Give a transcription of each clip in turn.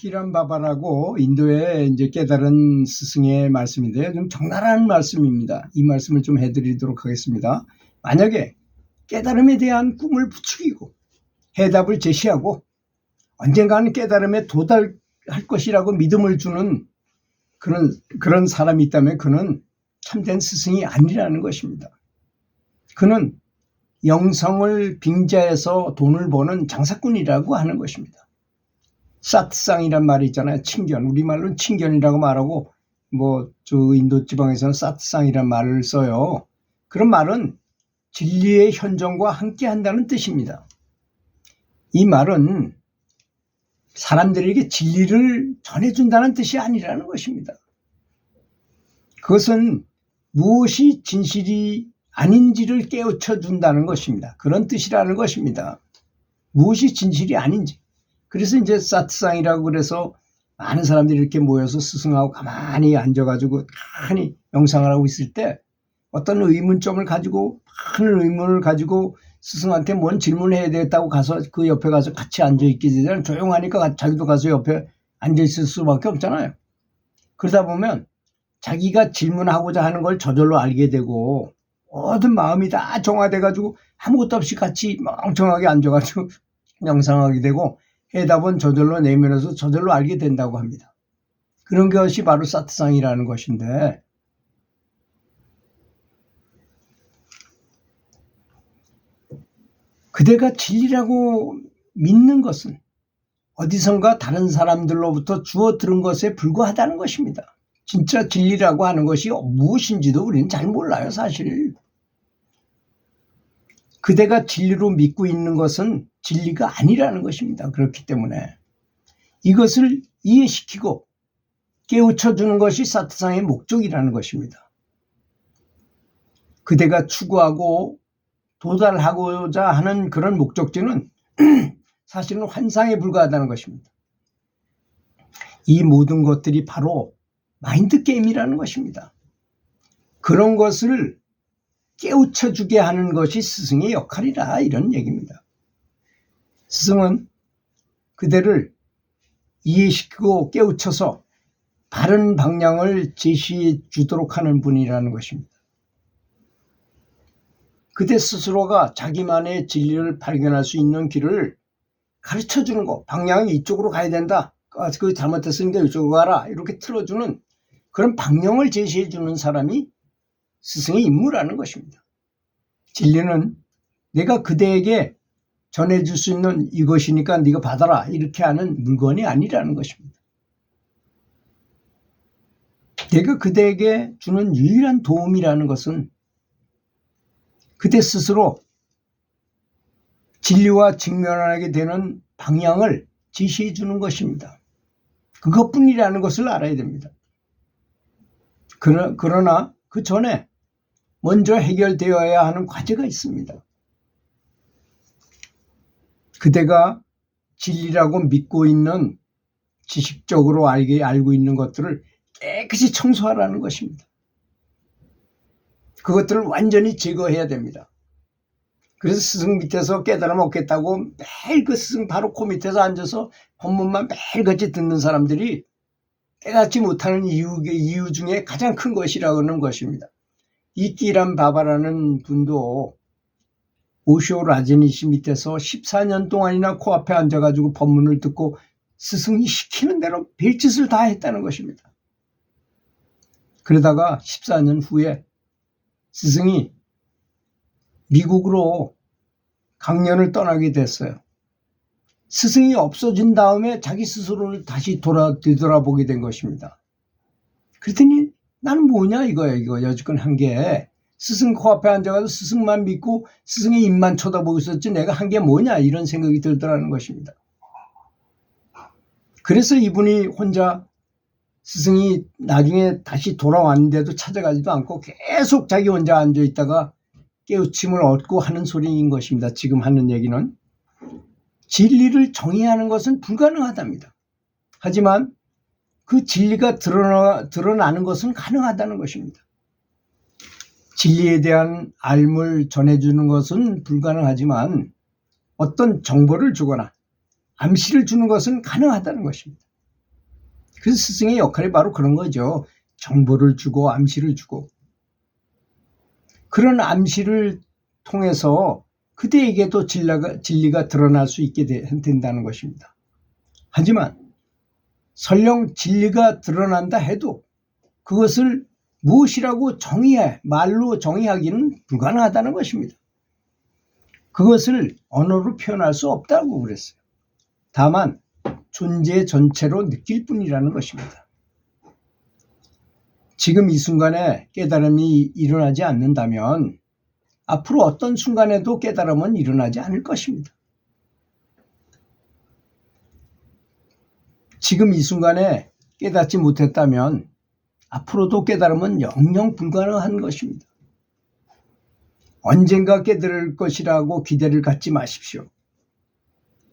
키란 바바라고 인도의 이제 깨달은 스승의 말씀인데요. 좀 적나라한 말씀입니다. 이 말씀을 좀 해드리도록 하겠습니다. 만약에 깨달음에 대한 꿈을 부추기고 해답을 제시하고 언젠가는 깨달음에 도달할 것이라고 믿음을 주는 그런 사람이 있다면 그는 참된 스승이 아니라는 것입니다. 그는 영성을 빙자해서 돈을 버는 장사꾼이라고 하는 것입니다. 사트상이란 말이 있잖아요. 칭견. 우리말로는 칭견이라고 말하고 저 인도 지방에서는 사트상이란 말을 써요. 그런 말은 진리의 현존과 함께 한다는 뜻입니다. 이 말은 사람들에게 진리를 전해준다는 뜻이 아니라는 것입니다. 그것은 무엇이 진실이 아닌지를 깨우쳐 준다는 것입니다. 그런 뜻이라는 것입니다. 무엇이 진실이 아닌지. 그래서 이제 사트상이라고 그래서 많은 사람들이 이렇게 모여서 스승하고 가만히 앉아가지고 가만히 명상을 하고 있을 때 어떤 의문점을 가지고 많은 의문을 가지고 스승한테 뭔 질문해야 되겠다고 가서 그 옆에 가서 같이 앉아있게 되잖아요. 조용하니까 자기도 가서 옆에 앉아있을 수밖에 없잖아요. 그러다 보면 자기가 질문하고자 하는 걸 저절로 알게 되고 모든 마음이 다 정화돼가지고 아무것도 없이 같이 멍청하게 앉아가지고 명상하게 되고 해답은 저절로 내면에서 저절로 알게 된다고 합니다. 그런 것이 바로 사트상이라는 것인데 그대가 진리라고 믿는 것은 어디선가 다른 사람들로부터 주워 들은 것에 불과하다는 것입니다. 진짜 진리라고 하는 것이 무엇인지도 우리는 잘 몰라요, 사실. 그대가 진리로 믿고 있는 것은 진리가 아니라는 것입니다. 그렇기 때문에 이것을 이해시키고 깨우쳐주는 것이 사트상의 목적이라는 것입니다. 그대가 추구하고 도달하고자 하는 그런 목적지는 사실은 환상에 불과하다는 것입니다. 이 모든 것들이 바로 마인드 게임이라는 것입니다. 그런 것을 깨우쳐주게 하는 것이 스승의 역할이라 이런 얘기입니다. 스승은 그대를 이해시키고 깨우쳐서 바른 방향을 제시해 주도록 하는 분이라는 것입니다. 그대 스스로가 자기만의 진리를 발견할 수 있는 길을 가르쳐주는 거, 방향이 이쪽으로 가야 된다. 그 잘못했으니까 이쪽으로 가라. 이렇게 틀어주는 그런 방향을 제시해 주는 사람이 스승의 임무라는 것입니다. 진리는 내가 그대에게 전해줄 수 있는 이것이니까 네가 받아라 이렇게 하는 물건이 아니라는 것입니다. 내가 그대에게 주는 유일한 도움이라는 것은 그대 스스로 진리와 직면하게 되는 방향을 제시해 주는 것입니다. 그것뿐이라는 것을 알아야 됩니다. 그러나 그 전에 먼저 해결되어야 하는 과제가 있습니다. 그대가 진리라고 믿고 있는 지식적으로 알고 있는 것들을 깨끗이 청소하라는 것입니다. 그것들을 완전히 제거해야 됩니다. 그래서 스승 밑에서 깨달음 얻겠다고 매일 그 스승 바로 코 밑에서 앉아서 법문만 매일같이 듣는 사람들이 깨닫지 못하는 이유 중에 가장 큰 것이라고 하는 것입니다. 이 키란 바바라는 분도 오쇼 라제니시 밑에서 14년 동안이나 코앞에 앉아가지고 법문을 듣고 스승이 시키는 대로 별짓을 다 했다는 것입니다. 그러다가 14년 후에 스승이 미국으로 강연을 떠나게 됐어요. 스승이 없어진 다음에 자기 스스로를 다시 뒤돌아보게 된 것입니다. 그랬더니 나는 뭐냐 이거 여지껏 한 게 스승 코앞에 앉아가지고 스승만 믿고 스승의 입만 쳐다보고 있었지 내가 한 게 뭐냐 이런 생각이 들더라는 것입니다. 그래서 이분이 혼자 스승이 나중에 다시 돌아왔는데도 찾아가지도 않고 계속 자기 혼자 앉아있다가 깨우침을 얻고 하는 소리인 것입니다. 지금 하는 얘기는 진리를 정의하는 것은 불가능하답니다. 하지만 그 진리가 드러나는 것은 가능하다는 것입니다. 진리에 대한 알물 전해주는 것은 불가능하지만 어떤 정보를 주거나 암시를 주는 것은 가능하다는 것입니다. 그래서 스승의 역할이 바로 그런 거죠. 정보를 주고 암시를 주고, 그런 암시를 통해서 그대에게도 진리가 드러날 수 있게 된다는 것입니다. 하지만 설령 진리가 드러난다 해도 그것을 무엇이라고 말로 정의하기는 불가능하다는 것입니다. 그것을 언어로 표현할 수 없다고 그랬어요. 다만 존재 전체로 느낄 뿐이라는 것입니다. 지금 이 순간에 깨달음이 일어나지 않는다면 앞으로 어떤 순간에도 깨달음은 일어나지 않을 것입니다. 지금 이 순간에 깨닫지 못했다면 앞으로도 깨달음은 영영 불가능한 것입니다. 언젠가 깨달을 것이라고 기대를 갖지 마십시오.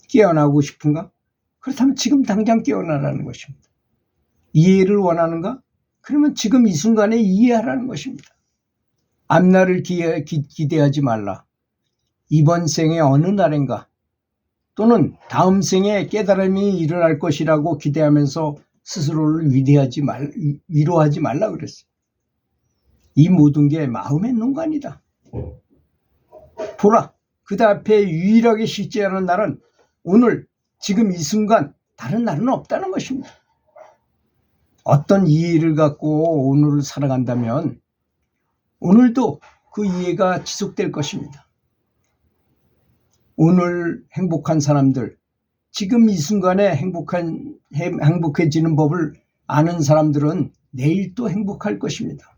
깨어나고 싶은가? 그렇다면 지금 당장 깨어나라는 것입니다. 이해를 원하는가? 그러면 지금 이 순간에 이해하라는 것입니다. 앞날을 기대하지 말라. 이번 생의 어느 날인가 또는 다음 생에 깨달음이 일어날 것이라고 기대하면서 스스로를 위로하지 말라 그랬어요. 이 모든 게 마음의 농간이다. 보라, 그대 앞에 유일하게 실제하는 날은 오늘, 지금 이 순간, 다른 날은 없다는 것입니다. 어떤 이해를 갖고 오늘을 살아간다면 오늘도 그 이해가 지속될 것입니다. 오늘 행복한 사람들, 지금 이 순간에 행복해지는 법을 아는 사람들은 내일 또 행복할 것입니다.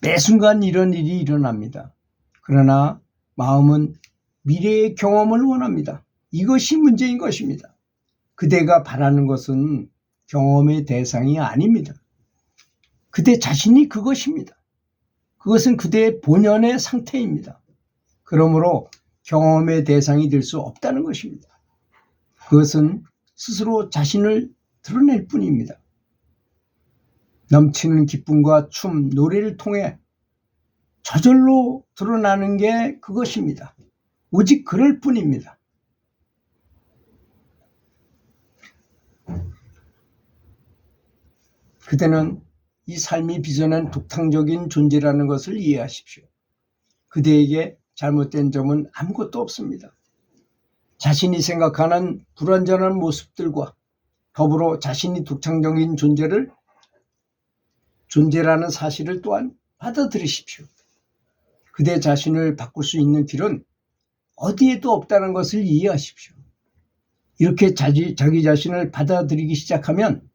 매 순간 이런 일이 일어납니다. 그러나 마음은 미래의 경험을 원합니다. 이것이 문제인 것입니다. 그대가 바라는 것은 경험의 대상이 아닙니다. 그대 자신이 그것입니다. 그것은 그대의 본연의 상태입니다. 그러므로 경험의 대상이 될 수 없다는 것입니다. 그것은 스스로 자신을 드러낼 뿐입니다. 넘치는 기쁨과 춤, 노래를 통해 저절로 드러나는 게 그것입니다. 오직 그럴 뿐입니다. 그대는 이 삶이 빚어낸 독창적인 존재라는 것을 이해하십시오. 그대에게 잘못된 점은 아무것도 없습니다. 자신이 생각하는 불완전한 모습들과 더불어 자신이 독창적인 존재라는 사실을 또한 받아들이십시오. 그대 자신을 바꿀 수 있는 길은 어디에도 없다는 것을 이해하십시오. 이렇게 자기 자신을 받아들이기 시작하면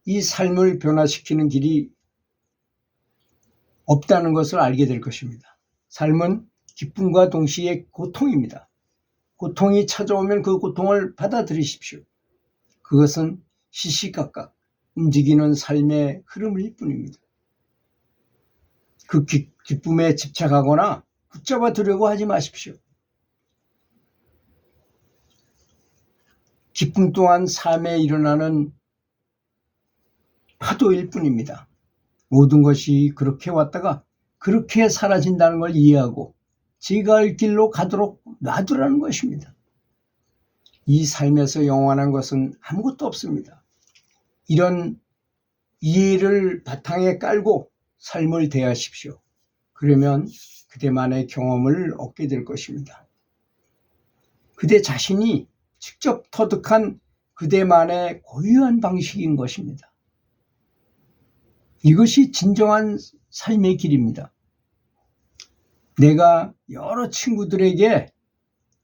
이 삶을 변화시키는 길이 없다는 것을 알게 될 것입니다. 삶은 기쁨과 동시에 고통입니다. 고통이 찾아오면 그 고통을 받아들이십시오. 그것은 시시각각 움직이는 삶의 흐름일 뿐입니다. 그 기쁨에 집착하거나 붙잡아 두려고 하지 마십시오. 기쁨 또한 삶에 일어나는 파도일 뿐입니다. 모든 것이 그렇게 왔다가 그렇게 사라진다는 걸 이해하고 지가 할 길로 가도록 놔두라는 것입니다. 이 삶에서 영원한 것은 아무것도 없습니다. 이런 이해를 바탕에 깔고 삶을 대하십시오. 그러면 그대만의 경험을 얻게 될 것입니다. 그대 자신이 직접 터득한 그대만의 고유한 방식인 것입니다. 이것이 진정한 삶의 길입니다. 내가 여러 친구들에게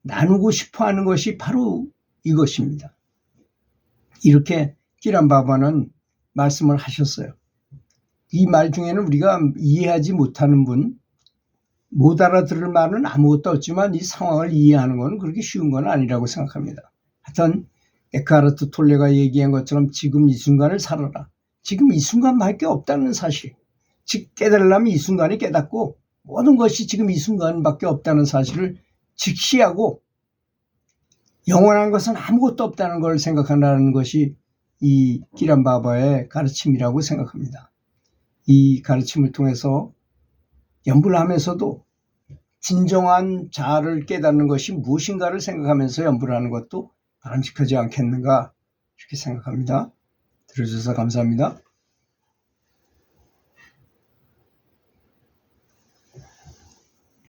나누고 싶어 하는 것이 바로 이것입니다. 이렇게 기란바바는 말씀을 하셨어요. 이 말 중에는 우리가 이해하지 못하는 분, 못 알아들을 말은 아무것도 없지만 이 상황을 이해하는 건 그렇게 쉬운 건 아니라고 생각합니다. 하여튼 에크하르트 톨레가 얘기한 것처럼 지금 이 순간을 살아라. 지금 이 순간밖에 없다는 사실. 즉 깨달으려면 이 순간에 깨닫고 모든 것이 지금 이 순간밖에 없다는 사실을 직시하고 영원한 것은 아무것도 없다는 걸 생각한다는 것이 이 기란바바의 가르침이라고 생각합니다. 이 가르침을 통해서 연구를 하면서도 진정한 자아를 깨닫는 것이 무엇인가를 생각하면서 연구를 하는 것도 바람직하지 않겠는가 이렇게 생각합니다. 들어주셔서 감사합니다.